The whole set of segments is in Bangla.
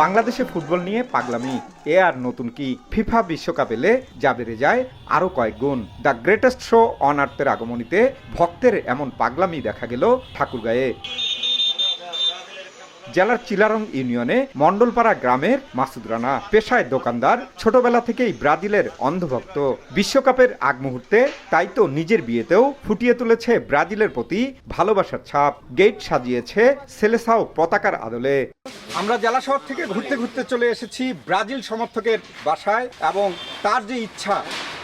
বাংলাদেশে ফুটবল নিয়ে পাগলামি এ আর নতুন কি? ফিফা বিশ্বকাপ এলে যা বেড়ে যায় আরও কয়েক গুণ। দ্য গ্রেটেস্ট শো অন আর্থের আগমনীতে ভক্তের এমন পাগলামি দেখা গেল ঠাকুরগাঁয়ে। জেলার চিলারং ইউনিয়নে মণ্ডলপাড়া গ্রামের মাসুদ রানা পেশায় দোকানদার, ছোটবেলা থেকেই ব্রাজিলের অন্ধভক্ত। বিশ্বকাপের আগ মুহূর্তে তাই তো নিজের বিয়েতেও ফুটিয়ে তুলেছে ব্রাজিলের প্রতি ভালোবাসার ছাপ। গেট সাজিয়েছে সেলেসাও পতাকার আদলে। আমরা জেলা শহর থেকে ঘুরতে ঘুরতে চলে এসেছি ব্রাজিল সমর্থকের বাসায়, এবং তার যে ইচ্ছা,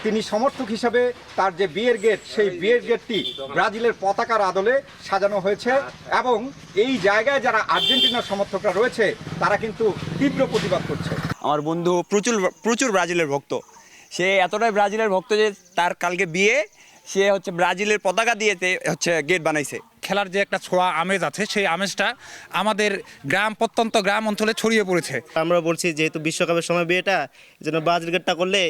তিনি সমর্থক হিসাবে তার যে বিয়ের গেট, সেই বিয়ের গেটটি ব্রাজিলের পতাকার আদলে সাজানো হয়েছে। এবং এই জায়গায় যারা আর্জেন্টিনার সমর্থকরা রয়েছে তারা কিন্তু তীব্র প্রতিবাদ করছে। আমার বন্ধু প্রচুর ব্রাজিলের ভক্ত। সে এতটাই ব্রাজিলের ভক্ত যে তার কালকে বিয়ে, সে হচ্ছে ব্রাজিলের পতাকা দিয়েতে হচ্ছে গেট বানাইছে। খেলার যে একটা ছোঁয়া আমেজ আছে, সেই আমেজটা আমাদের প্রত্যন্ত গ্রাম অঞ্চলে ছড়িয়ে পড়েছে। আমরা বলছি যেহেতু বিশ্বকাপের সময় বিয়েটা, এই জন্য ব্রাজিল গেটটা করলে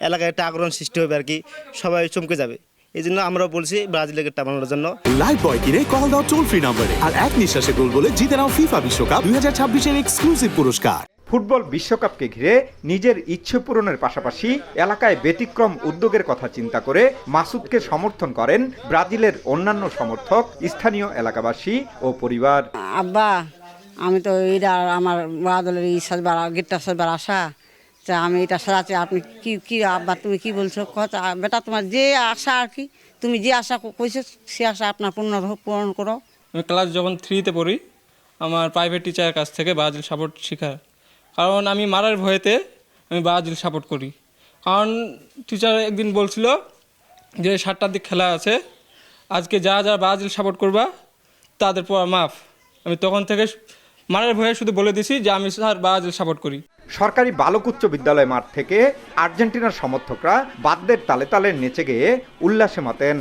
এলাকায় একটা আগ্রহ সৃষ্টি হবে আর কি, সবাই চমকে যাবে। এই জন্য আমরা বলছি ব্রাজিল গেটটা বানানোর জন্য। লাইভ বয় কিনে কল দাও টোল ফ্রি নম্বরে, আর এক নিঃশ্বাসে গোল বলে জিতে নাও ফিফা বিশ্বকাপ 2026-এর এক্সক্লুসিভ পুরস্কার। ফুটবল বিশ্বকাপকে ঘিরে নিজের ইচ্ছে পূরণের পাশাপাশি এলাকায় ব্যতিক্রম উদ্যোগের কথা চিন্তা করে মাসুদকে সমর্থন করেন ব্রাজিলের অন্যান্য সমর্থক, স্থানীয় এলাকাবাসী ও পরিবার। আব্বা, আমি তো এটা আমার বাদলের সাজবার গেটটা সাজবার আশা, তা আমি এটা সাজাচ্ছি। আপনি কি আব্বা, তুমি কি বলছো? কথা বেটা, তোমার যে আশা আর কি, তুমি যে আশা কইছো সে আশা আপনার পূরণ করো। আমি ক্লাস যখন 3-তে পড়ি, আমার প্রাইভেট টিচারের কাছ থেকে ব্রাজিল সাপোর্ট শেখা, কারণ আমি মারার ভয়েতে আমি ব্রাজিল সাপোর্ট করি। কারণ টিচার একদিন বলছিল যে 7টার দিক খেলা আছে, আজকে যারা ব্রাজিল সাপোর্ট করবা তাদের পড়া মাফ। আমি তখন থেকে মারার ভয়ে শুধু বলে দিছি যে আমি স্যার ব্রাজিল সাপোর্ট করি। সরকারি বালক উচ্চ বিদ্যালয় মাঠ থেকে আর্জেন্টিনার সমর্থকরা বাদ্যের তালে তালে নেচে গেয়ে উল্লাসে মাতেন।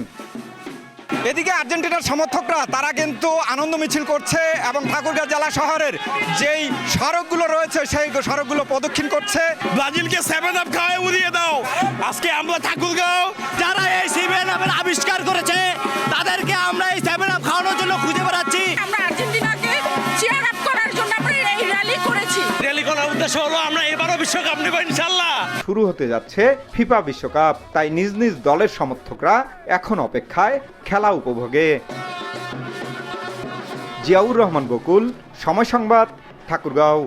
এদিকে আর্জেন্টিনার সমর্থকরা তারা কিন্তু আনন্দ মিছিল করছে এবং ঠাকুরগাঁও জেলা শহরের যেই সড়কগুলো রয়েছে সেই সড়কগুলো প্রদক্ষিণ করছে। ব্রাজিলকে 7 আপ খাওয়ায় উড়িয়ে দাও। আজকে আমরা ঠাকুরগাঁও যারা এই 7 আপের আবিষ্কার করেছে তাদেরকে আমরা এই 7 আপ খাওয়ানোর জন্য খুঁজে বেড়াচ্ছি। আমরা আর্জেন্টিনাকে চিয়ার আপ করার জন্য আমরা এই র্যালি করেছি। র্যালি করার উদ্দেশ্য হলো আমরা এবারও বিশ্বকাপ নেব ইনশাআল্লাহ। শুরু হতে যাচ্ছে ফিফা বিশ্বকাপ, তাই নিজ নিজ দলের সমর্থকরা এখন অপেক্ষায় খেলা উপভোগে। জিয়াউর রহমান বকুল, সময় সংবাদ, ঠাকুরগাঁও।